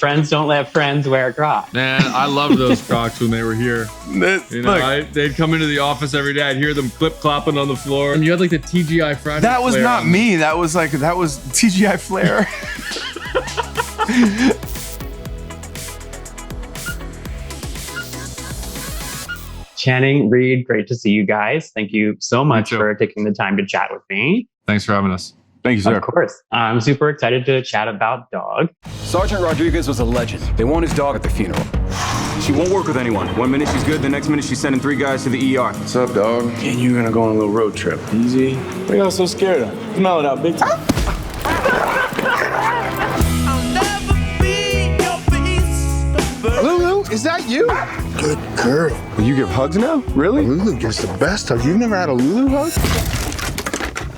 Friends don't let friends wear Crocs. Man, I loved those Crocs when they were here. They'd come into the office every day. I'd hear them clip-clopping on the floor. And you had like the TGI Friday. That was not me. That was TGI Flair. Channing, Reid, great to see you guys. Thank you so much for taking the time to chat with me. Thanks for having us. Thank you, sir. Of course. I'm super excited to chat about Dog. Sergeant Rodriguez was a legend. They want his dog at the funeral. She won't work with anyone. One minute she's good, the next minute she's sending 3 guys to the ER. What's up, dog? And you're gonna go on a little road trip. Easy. What are y'all so scared of? Smell it out big time. Lulu, is that you? Good girl. You give hugs now? Really? Lulu gives the best hug. You've never had a Lulu hug?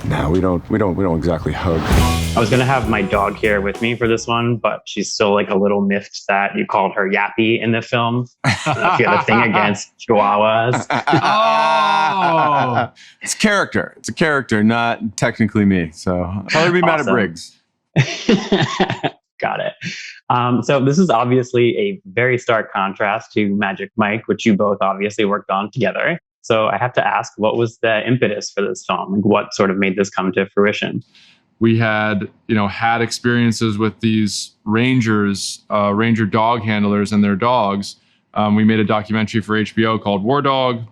No, we don't exactly hug. I was gonna have my dog here with me for this one, but she's still like a little miffed that you called her Yappy in the film. I don't know if you have a thing against Chihuahuas. Oh, it's character. It's a character, not technically me. So I'll probably be mad at Briggs. Got it. So this is obviously a very stark contrast to Magic Mike, which you both obviously worked on together. So I have to ask, what was the impetus for this film? Like, what sort of made this come to fruition? We had experiences with these ranger dog handlers and their dogs. We made a documentary for HBO called War Dog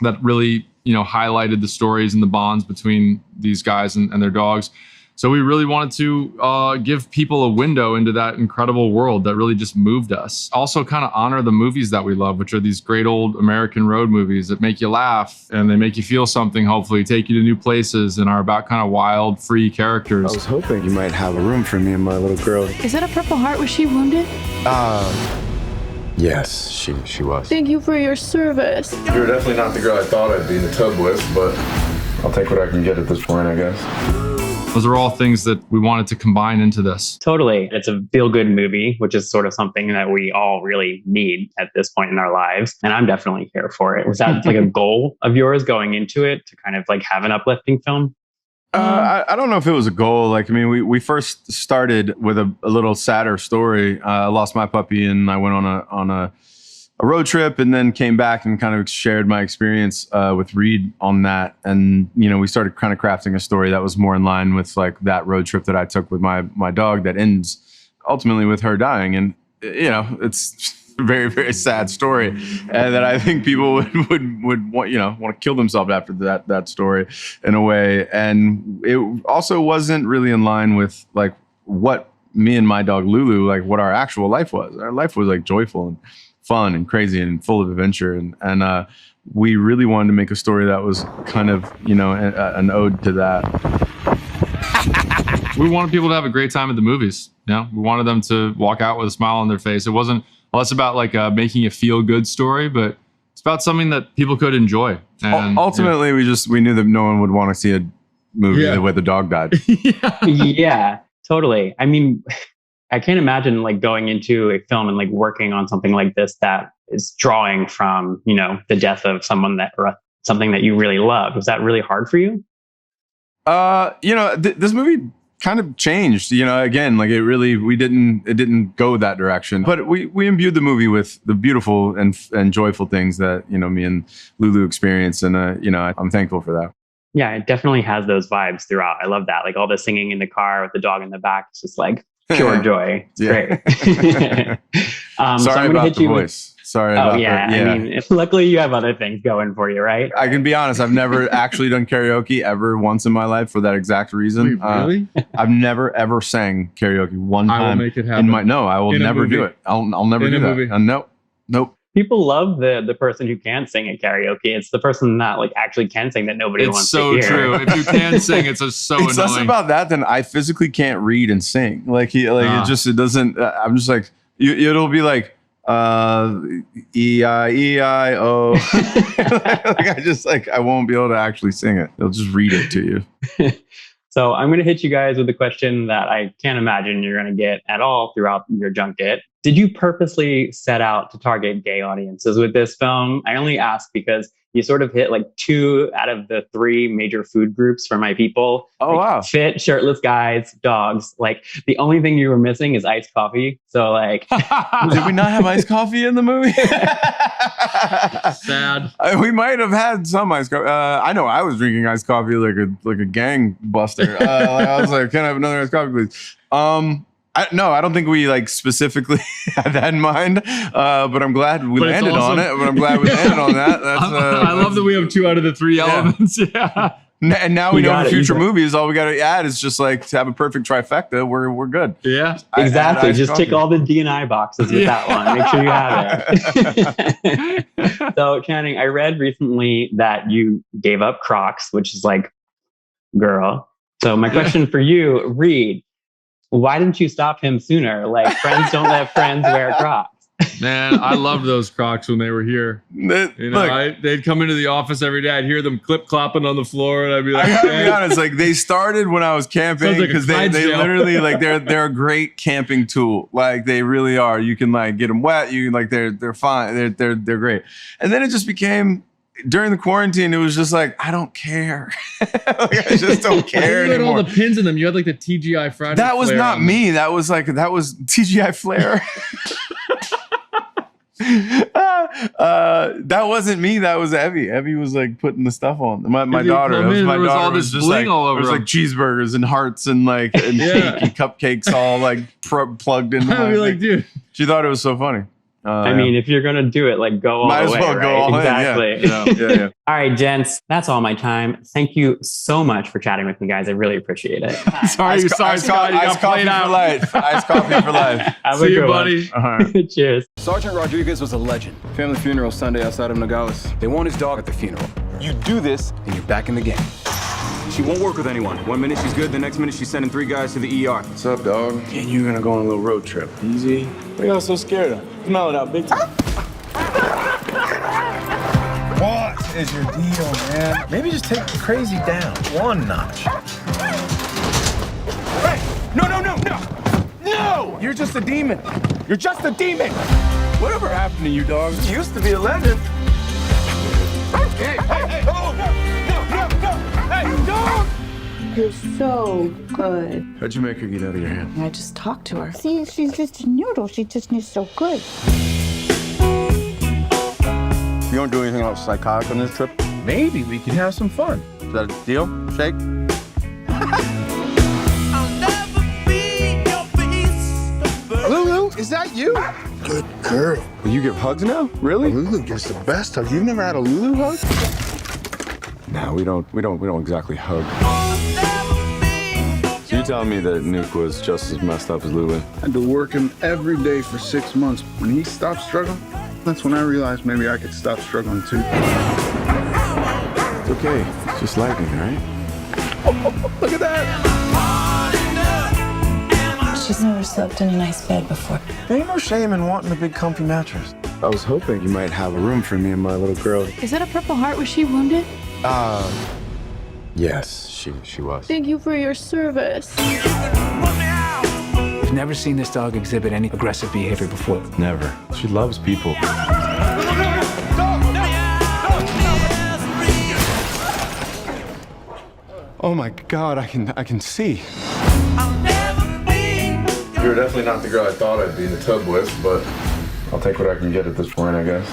that really, highlighted the stories and the bonds between these guys and their dogs. So we really wanted to give people a window into that incredible world that really just moved us. Also kind of honor the movies that we love, which are these great old American road movies that make you laugh and they make you feel something, hopefully take you to new places and are about kind of wild, free characters. I was hoping you might have a room for me and my little girl. Is that a Purple Heart? Was she wounded? Yes, she was. Thank you for your service. You're definitely not the girl I thought I'd be in the tub with, but I'll take what I can get at this point, I guess. Those are all things that we wanted to combine into this. Totally. It's a feel-good movie, which is sort of something that we all really need at this point in our lives. And I'm definitely here for it. Was that like a goal of yours going into it to kind of like have an uplifting film? I don't know if it was a goal. We first started with a little sadder story. I lost my puppy and I went on a road trip and then came back and kind of shared my experience with Reid on that. And, we started kind of crafting a story that was more in line with like that road trip that I took with my dog that ends ultimately with her dying. And, it's a very, very sad story that I think people would want to kill themselves after that story in a way. And it also wasn't really in line with like what me and my dog Lulu, like what our actual life was. Our life was like joyful and fun and crazy and full of adventure. And we really wanted to make a story that was kind of, an ode to that. We wanted people to have a great time at the movies. We wanted them to walk out with a smile on their face. It wasn't less about like making a feel good story, but it's about something that people could enjoy. And ultimately, we knew that no one would want to see a movie where the dog died. Yeah, totally. I mean, I can't imagine like going into a film and like working on something like this that is drawing from, the death of someone or something that you really love. Was that really hard for you? This movie kind of changed, again, like it didn't go that direction, but we imbued the movie with the beautiful and joyful things that, me and Lulu experienced. And, I'm thankful for that. Yeah, it definitely has those vibes throughout. I love that. Like all the singing in the car with the dog in the back. It's just like pure joy. It's great. Sorry about the voice. Sorry about that. I mean, luckily you have other things going for you, right? I can be honest. I've never actually done karaoke ever once in my life for that exact reason. Wait, really? I've never ever sang karaoke one time. I will make it happen. I will never do it. I'll never do that. Nope. People love the person who can sing at karaoke. It's the person that like actually can sing that nobody wants to hear. It's so true. If you can sing, it's so annoying. It's less about that than I physically can't read and sing. It doesn't. I'm just like it'll be like E-I-E-I-O. I won't be able to actually sing it. They'll just read it to you. So I'm going to hit you guys with a question that I can't imagine you're going to get at all throughout your junket. Did you purposely set out to target gay audiences with this film? I only ask because you sort of hit like 2 out of the 3 major food groups for my people. Oh, like, wow. Fit, shirtless guys, dogs. Like the only thing you were missing is iced coffee. So like, Did we not have iced coffee in the movie? Sad. We might have had some iced coffee. I know I was drinking iced coffee like a gang buster. I was like, can I have another iced coffee, please? No, I don't think we like specifically had that in mind. But I'm glad we landed on it. But I'm glad we landed on that. That's, I love that we have 2 out of the 3 elements. Yeah. And now we know got for it, future you got it. movies, all we got to add is just like to have a perfect trifecta. We're good. Yeah. exactly. Iced Just coffee. tick all the D&I boxes with that one. Make sure you have it. So Channing, I read recently that you gave up Crocs, which is like, girl. So my question for you, Reid, why didn't you stop him sooner? Like friends don't let friends wear Crocs. Man, I loved those Crocs when they were here. You know, Look, they'd come into the office every day. I'd hear them clip clopping on the floor, and I'd be like, I gotta be "Man." honest, like they started when I was camping Sounds like a because they Clydesdale. literally like they're a great camping tool. Like they really are. You can like get them wet. You like they're fine. They're great. And then it just became during the quarantine. It was just like I don't care. Like, I just don't care You had all anymore. the pins in them. You had like the TGI Friday. That was flare not on them. me. That was TGI Flair. That wasn't me. That was Evie. Evie was like putting the stuff on. My Evie daughter. come That was in, my there was daughter all was this just bling like all over there was like them. cheeseburgers and hearts and like and Yeah. cake and cupcakes all like plugged into I'd my be like, thing. dude. She thought it was so funny. I mean, if you're gonna do it, like go all might the as way, well right? go all in. Exactly. Yeah. All right, gents, that's all my time. Thank you so much for chatting with me, guys. I really appreciate it. Sorry, Iced Scott. You got coffee played for out. life. Iced coffee for life. Have a See you, good one. buddy. All right. Cheers. Sergeant Rodriguez was a legend. Family funeral Sunday outside of Nogales. They want his dog at the funeral. You do this, and you're back in the game. She won't work with anyone. One minute she's good, the next minute she's sending 3 guys to the ER. What's up, dog? And you're gonna go on a little road trip. Easy. What are y'all so scared of? Smell it out big time. What is your deal, man? Maybe just take the crazy down 1 notch. Hey! No! You're just a demon. You're just a demon. Whatever happened to you, dog? You used to be a legend. Hey! Oh! No! Hey, dog! You're so good. How'd you make her get out of your hand? I just talked to her. See, she's just a noodle. She just is so good. You don't do anything else psychotic on this trip? Maybe we can have some fun. Is that a deal, Shake? Lulu, is that you? Good girl. You give hugs now? Really? Lulu gives the best hug. You've never had a Lulu hug? No, we don't exactly hug. So you telling me that Nuke was just as messed up as Lulu? I had to work him every day for 6 months. When he stopped struggling, that's when I realized maybe I could stop struggling too. It's okay. It's just lightning, right? Look at that! She's never slept in a nice bed before. There ain't no shame in wanting a big comfy mattress. I was hoping you might have a room for me and my little girl. Is that a Purple Heart? Was she wounded? Yes, she was. Thank you for your service. I've never seen this dog exhibit any aggressive behavior before. Never. She loves people. Oh my God, I can see. You're definitely not the girl I thought I'd be in the tub with, but I'll take what I can get at this point, I guess.